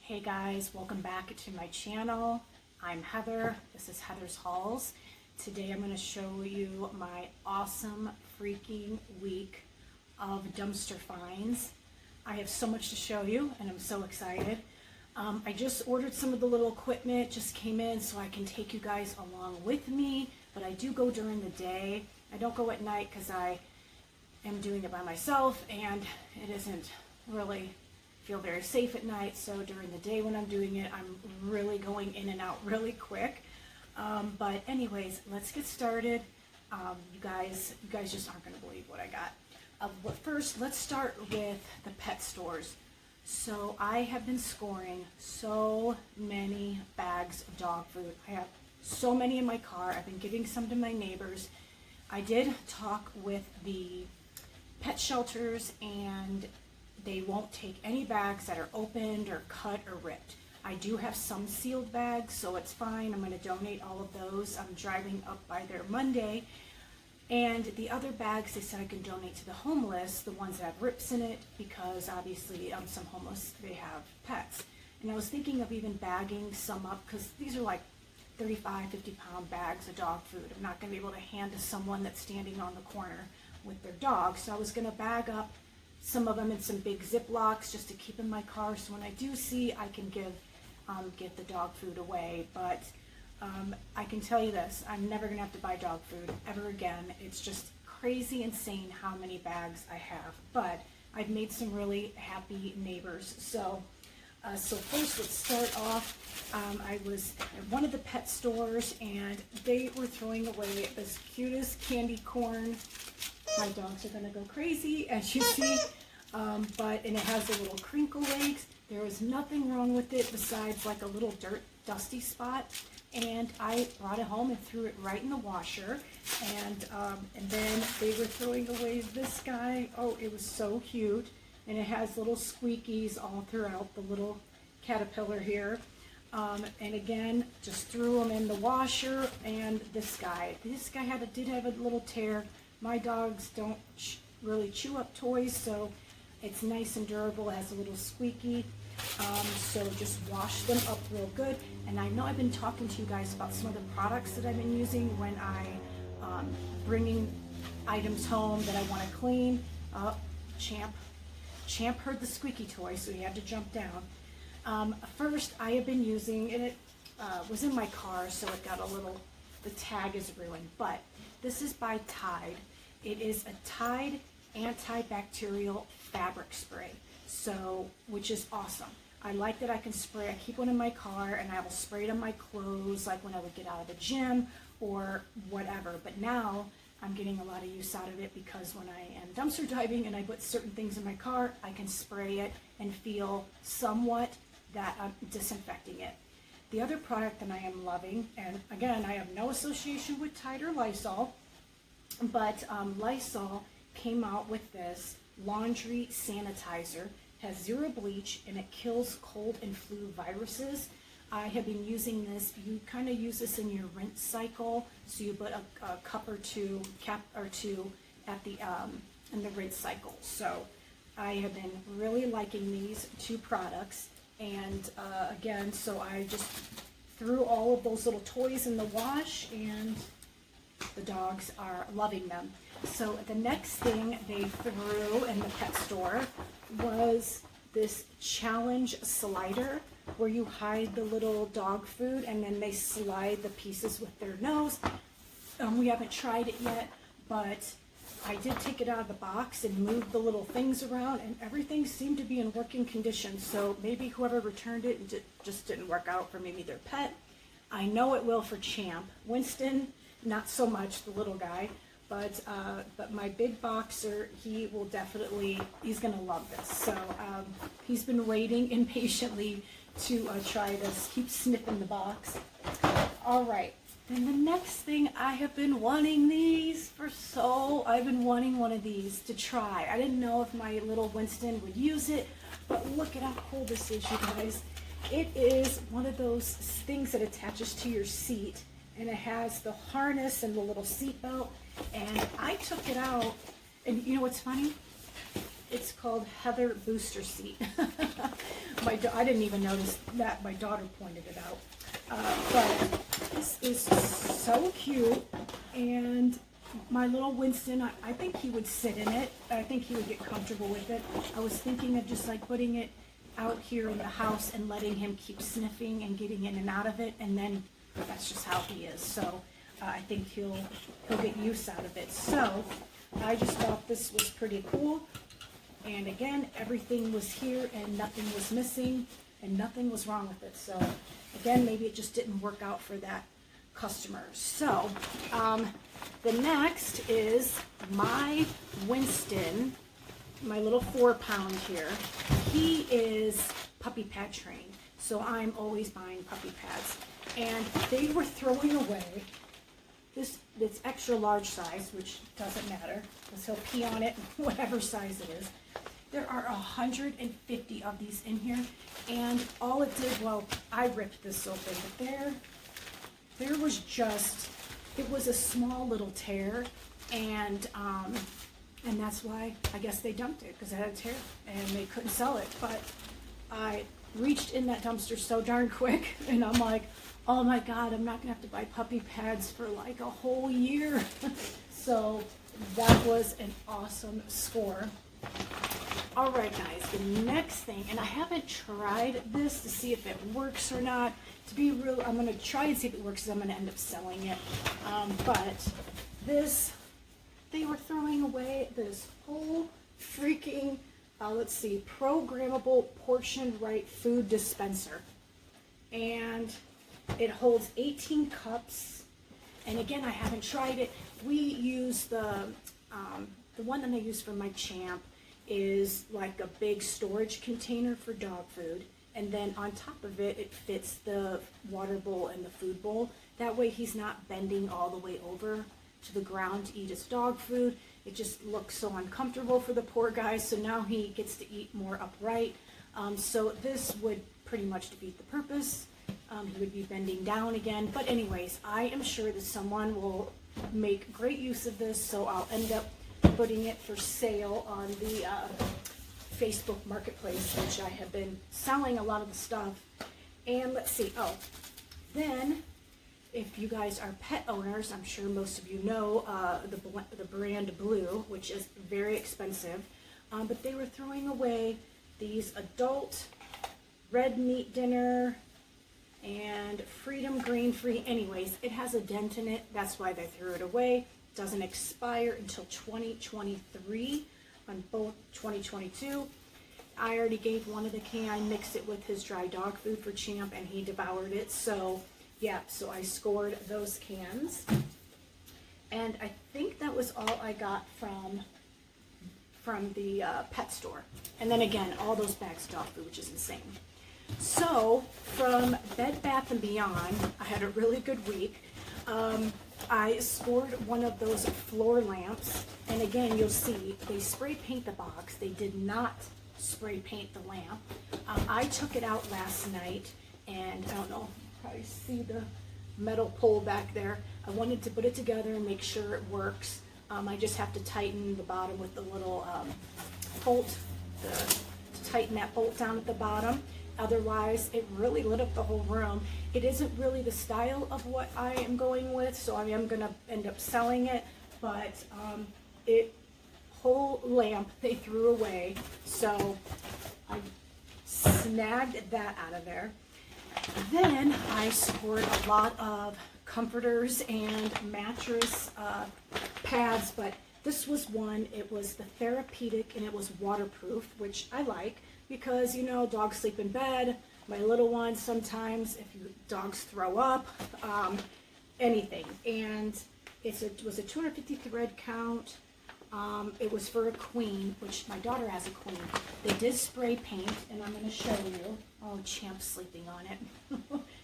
Hey guys, welcome back to my channel. I'm Heather. This is Heather's Hauls. Today I'm going to show you my awesome freaking week of dumpster finds. I have so much to show you and I'm so excited. I just ordered some of the little equipment, just came in so I can take you guys along with me, but I do go during the day. I don't go at night because I am doing it by myself and it isn't really feel very safe at night, so during the day when I'm doing it, I'm really going in and out really quick. But anyways, let's get started. You guys just aren't going to believe what I got. But first, let's start with the pet stores. So I have been scoring so many bags of dog food. I have so many in my car. I've been giving some to my neighbors. I did talk with the pet shelters and they won't take any bags that are opened or cut or ripped. I do have some sealed bags, so it's fine. I'm going to donate all of those. I'm driving up by there Monday. And the other bags, they said I can donate to the homeless, the ones that have rips in it, because obviously some homeless, they have pets. And I was thinking of even bagging some up, because these are like 35, 50-pound bags of dog food. I'm not going to be able to hand to someone that's standing on the corner with their dog. So I was going to bag up some of them in some big Ziplocs just to keep in my car, so when I do see, I can get the dog food away. But I can tell you this, I'm never gonna have to buy dog food ever again. It's just crazy insane how many bags I have, but I've made some really happy neighbors. So first, let's start off. I was at one of the pet stores and they were throwing away as cutest candy corn. My dogs are gonna go crazy, as you see, and it has the little crinkle legs. There was nothing wrong with it besides like a little dusty spot, and I brought it home and threw it right in the washer. And then they were throwing away this guy. Oh, it was so cute, and it has little squeakies all throughout the little caterpillar here. And again, just threw them in the washer. And this guy did have a little tear. My dogs don't really chew up toys, so it's nice and durable. It has a little squeaky. So just wash them up real good. And I know I've been talking to you guys about some of the products that I've been using when I bringing items home that I want to clean. Champ heard the squeaky toy, so he had to jump down. First, I have been using, and it was in my car, so it got the tag is ruined, but this is by Tide. It is a Tide antibacterial fabric spray, which is awesome. I like that I can spray. I keep one in my car and I will spray it on my clothes, like when I would get out of the gym or whatever. But now I'm getting a lot of use out of it because when I am dumpster diving and I put certain things in my car, I can spray it and feel somewhat that I'm disinfecting it. The other product that I am loving, and again, I have no association with Tide or Lysol, but Lysol came out with this laundry sanitizer. Has zero bleach and it kills cold and flu viruses. I have been using this. You kind of use this in your rinse cycle, so you put a cap or two at the in the rinse cycle. So I have been really liking these two products. And again, so I just threw all of those little toys in the wash and the dogs are loving them. So the next thing they threw in the pet store was this challenge slider where you hide the little dog food and then they slide the pieces with their nose. We haven't tried it yet, but I did take it out of the box and move the little things around and everything seemed to be in working condition. So maybe whoever returned it just didn't work out for maybe their pet. I know it will for Champ. Winston, not so much, the little guy, but my big boxer, he will definitely, he's gonna love this. So he's been waiting impatiently to try this. Keep sniffing the box. All right. Then the next thing, I have been wanting these I've been wanting one of these to try. I didn't know if my little Winston would use it, but look at how cool this is, you guys. It is one of those things that attaches to your seat, and it has the harness and the little seat belt, and I took it out, and you know what's funny? It's called Heather Booster Seat. I didn't even notice that. My daughter pointed it out. But this is so cute, and my little Winston, I think he would sit in it. I think he would get comfortable with it. I was thinking of just like putting it out here in the house and letting him keep sniffing and getting in and out of it, and then that's just how he is. So I think he'll get use out of it. So I just thought this was pretty cool. And again, everything was here and nothing was missing and nothing was wrong with it. So again, maybe it just didn't work out for that customer. So the next is my Winston, my little 4-pound here. He is puppy pad trained, so I'm always buying puppy pads. And they were throwing away this extra large size, which doesn't matter because he'll pee on it, whatever size it is. There are 150 of these in here, and all it did, well, I ripped this open, but there was just, it was a small little tear, and that's why I guess they dumped it, because it had a tear and they couldn't sell it. But I reached in that dumpster so darn quick, and I'm like, oh my God, I'm not gonna have to buy puppy pads for like a whole year. So that was an awesome score. All right, guys, the next thing, and I haven't tried this to see if it works or not. To be real, I'm gonna try and see if it works, because I'm gonna end up selling it. But this, they were throwing away this whole freaking, let's see, programmable portion right food dispenser. And it holds 18 cups. And again, I haven't tried it. We use the one that I use for my Champ is like a big storage container for dog food. And then on top of it, it fits the water bowl and the food bowl. That way he's not bending all the way over to the ground to eat his dog food. It just looks so uncomfortable for the poor guy. So now he gets to eat more upright. So this would pretty much defeat the purpose. He would be bending down again. But anyways, I am sure that someone will make great use of this. So I'll end up putting it for sale on the Facebook Marketplace, which I have been selling a lot of the stuff. And let's see, then if you guys are pet owners, I'm sure most of you know the brand Blue, which is very expensive, but they were throwing away these adult red meat dinner and Freedom Grain Free. Anyways, it has a dent in it, that's why they threw it away. It doesn't expire until 2023 on both 2022. I already gave one of the can, mixed it with his dry dog food for Champ, and he devoured it. So yeah, so I scored those cans. And I think that was all I got from the pet store. And then again, all those bags of dog food, which is insane. So from Bed Bath & Beyond, I had a really good week. I scored one of those floor lamps, and again, you'll see they spray paint the box. They did not spray paint the lamp. I took it out last night, and I don't know, probably see the metal pole back there. I wanted to put it together and make sure it works. I just have to tighten the bottom with the little bolt, to tighten that bolt down at the bottom. Otherwise, it really lit up the whole room. It isn't really the style of what I am going with, so I am going to end up selling it, but whole lamp they threw away, so I snagged that out of there. Then I scored a lot of comforters and mattress pads, but this was one. It was the therapeutic, and it was waterproof, which I like, because, you know, dogs sleep in bed, my little ones sometimes, if dogs throw up, anything. And it was a 250 thread count. It was for a queen, which my daughter has a queen. They did spray paint, and I'm going to show you. Oh, Champ's sleeping on it.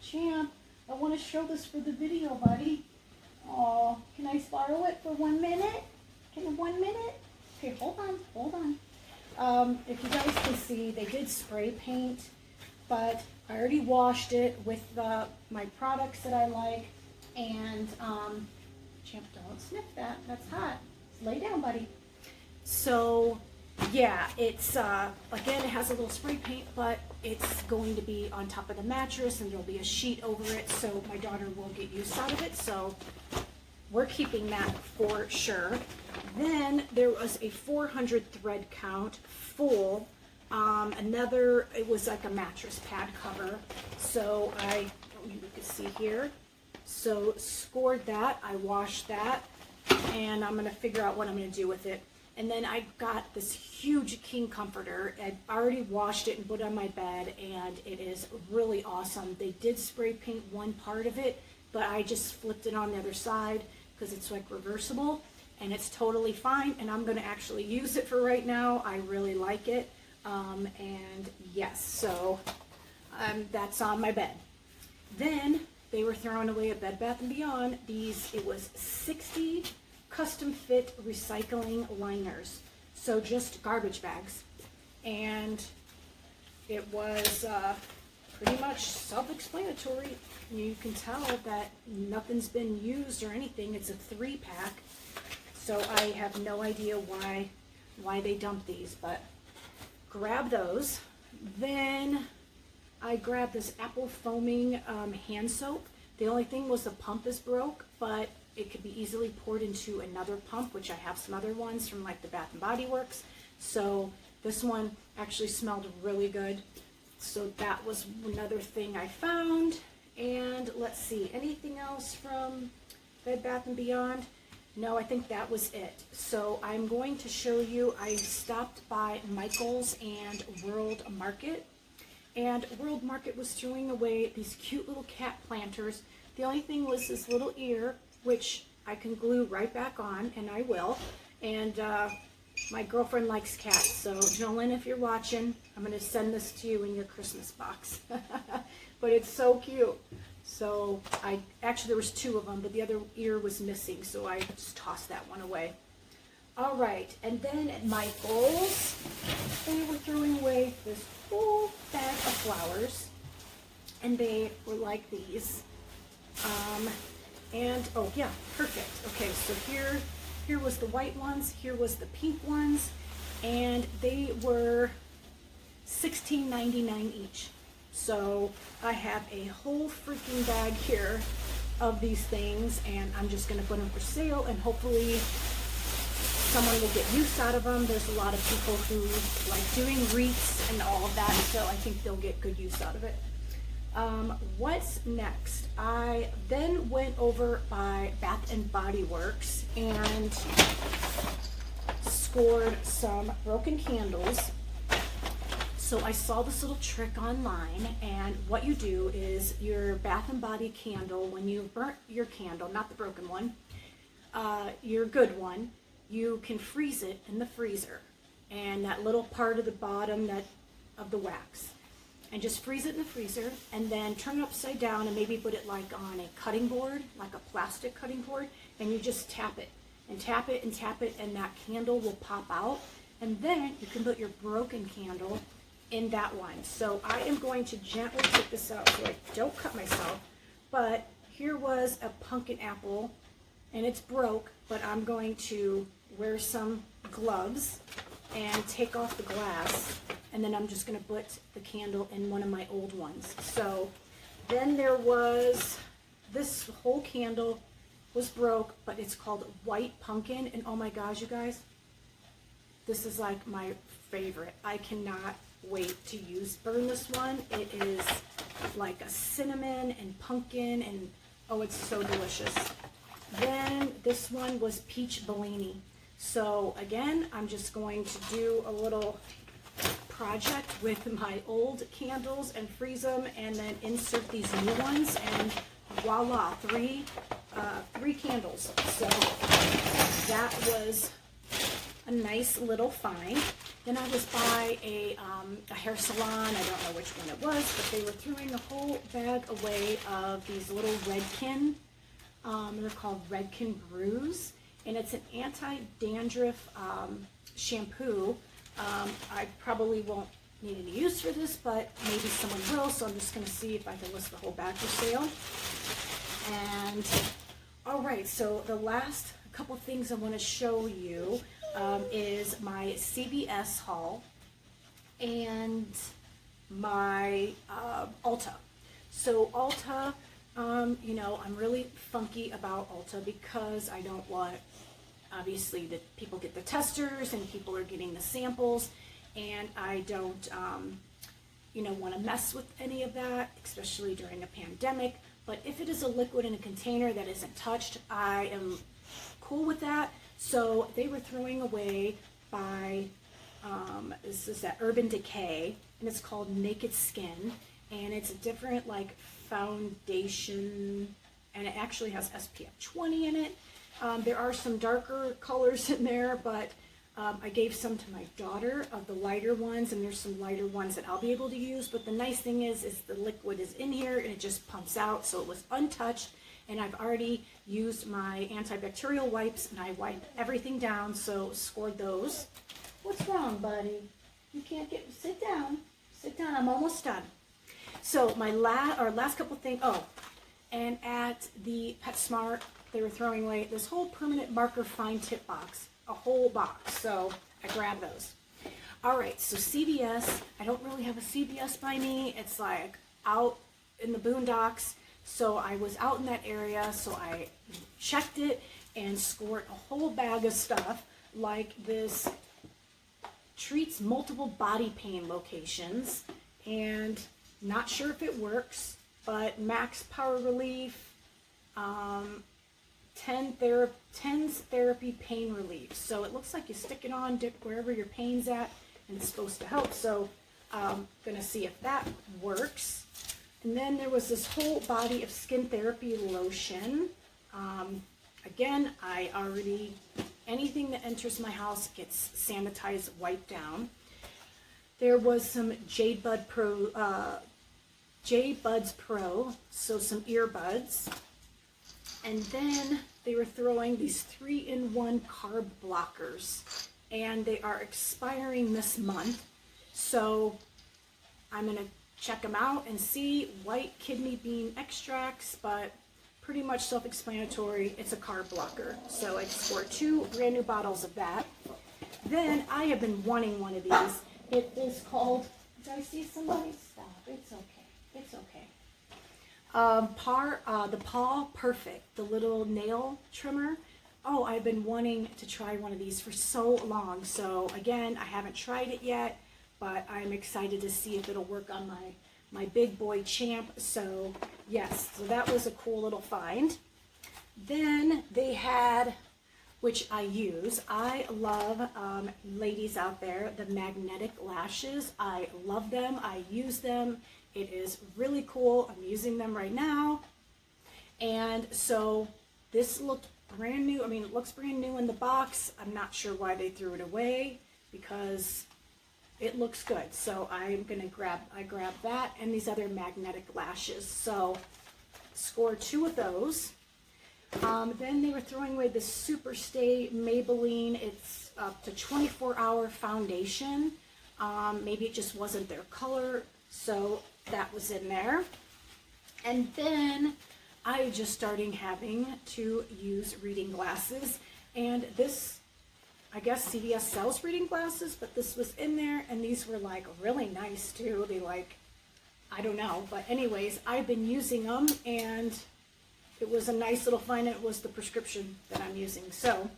Champ, I want to show this for the video, buddy. Oh, can I borrow it for 1 minute? Can I 1 minute? Okay, hold on. If you guys can see, they did spray paint, but I already washed it with my products that I like. And Champ, don't sniff that. That's hot. Lay down, buddy. So yeah, it's, again, it has a little spray paint, but it's going to be on top of the mattress and there'll be a sheet over it, so my daughter will get use out of it, so we're keeping that for sure. Then there was a 400 thread count full, it was like a mattress pad cover, so you can see here, so scored that, I washed that, and I'm going to figure out what I'm going to do with it. And then I got this huge king comforter. I already washed it and put it on my bed, and it is really awesome. They did spray paint one part of it, but I just flipped it on the other side because it's like reversible, and it's totally fine, and I'm going to actually use it for right now. I really like it, and yes, so that's on my bed. Then they were throwing away at Bed Bath & Beyond it was 60 custom fit recycling liners, so just garbage bags, and it was pretty much self-explanatory. You can tell that nothing's been used or anything. It's a 3-pack, so I have no idea why they dumped these, but grab those. Then I grabbed this apple foaming hand soap. The only thing was the pump is broke, but it could be easily poured into another pump, which I have some other ones from like the Bath and Body Works. So this one actually smelled really good. So that was another thing I found. And let's see, anything else from Bed Bath and Beyond? No, I think that was it. So I'm going to show you, I stopped by Michael's and World Market. And World Market was throwing away these cute little cat planters. The only thing was this little ear, which I can glue right back on, and I will. And my girlfriend likes cats, so Jolene, if you're watching, I'm going to send this to you in your Christmas box. But it's so cute. So actually there was 2 of them, but the other ear was missing, so I just tossed that one away. All right, and then at Michael's, they were throwing away this whole bag of flowers, and they were like these. And, oh yeah, perfect. Okay, so here was the white ones, here was the pink ones, and they were $16.99 each. So I have a whole freaking bag here of these things, and I'm just going to put them for sale, and hopefully someone will get use out of them. There's a lot of people who like doing wreaths and all of that, so I think they'll get good use out of it. What's next? I then went over by Bath and Body Works and scored some broken candles. So I saw this little trick online, and what you do is your Bath and Body candle, when you burnt your candle, not the broken one, your good one, you can freeze it in the freezer, and that little part of the bottom of the wax. And just freeze it in the freezer, and then turn it upside down and maybe put it like on a cutting board, like a plastic cutting board, and you just tap it and tap it and tap it, and that candle will pop out, and then you can put your broken candle in that one. So I am going to gently take this out so I don't cut myself, but here was a pumpkin apple, and it's broke, but I'm going to wear some gloves and take off the glass, and then I'm just going to put the candle in one of my old ones. So then there was, this whole candle was broke, but it's called White Pumpkin, and oh my gosh, you guys, this is like my favorite. I cannot wait to burn this one. It is like a cinnamon and pumpkin, and oh, it's so delicious. Then this one was Peach Bellini. So again, I'm just going to do a little project with my old candles and freeze them, and then insert these new ones, and voila, three candles. So that was a nice little find. Then I was by a hair salon. I don't know which one it was, but they were throwing a whole bag away of these little Redken. They're called Redken Brews, and it's an anti-dandruff shampoo. I probably won't need any use for this, but maybe someone will, so I'm just going to see if I can list the whole bag for sale. And all right, so the last couple things I want to show you, is my CBS Haul and my Ulta. So Ulta, you know, I'm really funky about Ulta because I don't want, obviously, that people get the testers and people are getting the samples, and I don't, you know, want to mess with any of that, especially during a pandemic. But if it is a liquid in a container that isn't touched, I am cool with that. So they were throwing away by, this is that Urban Decay, and it's called Naked Skin, and it's a different like foundation, and it actually has SPF 20 in it. There are some darker colors in there, but I gave some to my daughter of the lighter ones, and there's some lighter ones that I'll be able to use. But the nice thing is the liquid is in here and it just pumps out, so it was untouched. And I've already used my antibacterial wipes, and I wipe everything down, so scored those. What's wrong, buddy? You can't get, sit down. Sit down, I'm almost done. So my last couple things, oh, and at the Petsmart, they were throwing away this whole permanent marker fine tip box, a whole box, so I grabbed those. All right, so CVS, I don't really have a CVS by me. It's like out in the boondocks. So I was out in that area, so I checked it and scored a whole bag of stuff, like this treats multiple body pain locations, and not sure if it works, but max power relief, 10's therapy pain relief. So it looks like you stick it on, dip wherever your pain's at, and it's supposed to help. So I'm gonna see if that works. And then there was this whole body of skin therapy lotion. Again, I already, anything that enters my house gets sanitized, wiped down. There was some J-Buds Pro, so some earbuds. And then they were throwing these 3-in-1 carb blockers, and they are expiring this month. So I'm gonna check them out and see. White kidney bean extracts, but pretty much self-explanatory. It's a carb blocker. So I scored 2 brand new bottles of that. Then I have been wanting one of these. It is called, did I see somebody? Stop, it's okay, it's okay. The Paw Perfect, the little nail trimmer. Oh, I've been wanting to try one of these for so long. So again, I haven't tried it yet, but I'm excited to see if it'll work on my big boy Champ. So yes, so that was a cool little find. Then they had, which I use, I love, ladies out there, the magnetic lashes. I love them, I use them. It is really cool. I'm using them right now. And so this looked brand new. I mean, it looks brand new in the box. I'm not sure why they threw it away because it looks good. So I'm gonna I grabbed that and these other magnetic lashes. So score 2 of those. Then they were throwing away the Super Stay Maybelline. It's up to 24-hour foundation. Maybe it just wasn't their color, so that was in there. And then I just started having to use reading glasses, and this, I guess CVS sells reading glasses, but this was in there, and these were like really nice too. They like, I don't know, but anyways, I've been using them, and it was a nice little find. It was the prescription that I'm using. So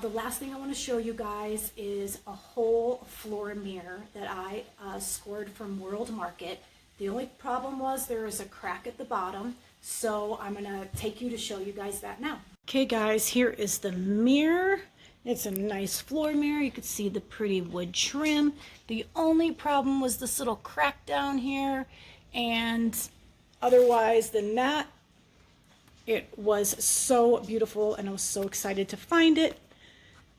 the last thing I want to show you guys is a whole floor mirror that I scored from World Market. The only problem was there is a crack at the bottom, so I'm gonna take you to show you guys that now. Okay guys, here is the mirror. It's a nice floor mirror. You can see the pretty wood trim. The only problem was this little crack down here, and otherwise than that, it was so beautiful, and I was so excited to find it.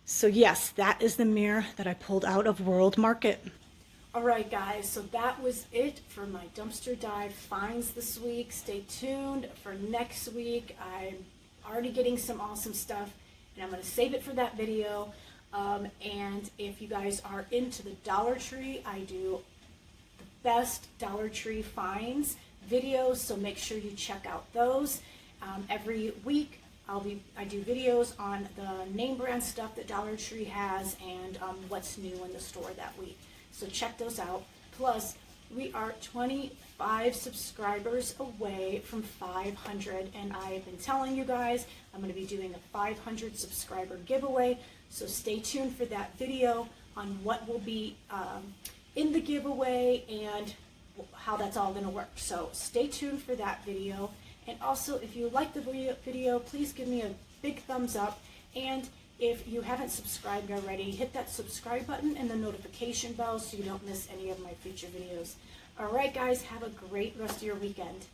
So yes, that is the mirror that I pulled out of World Market. All right, guys, so that was it for my dumpster dive finds this week. Stay tuned for next week. I'm already getting some awesome stuff, and I'm going to save it for that video. And if you guys are into the Dollar Tree, I do the best Dollar Tree finds videos, so make sure you check out those. Every week I do videos on the name brand stuff that Dollar Tree has and what's new in the store that week. So check those out. Plus, we are 25 subscribers away from 500, and I've been telling you guys I'm going to be doing a 500 subscriber giveaway. So stay tuned for that video on what will be in the giveaway and how that's all going to work. So stay tuned for that video. And also, if you like the video, please give me a big thumbs up. And if you haven't subscribed already, hit that subscribe button and the notification bell so you don't miss any of my future videos. All right, guys, have a great rest of your weekend.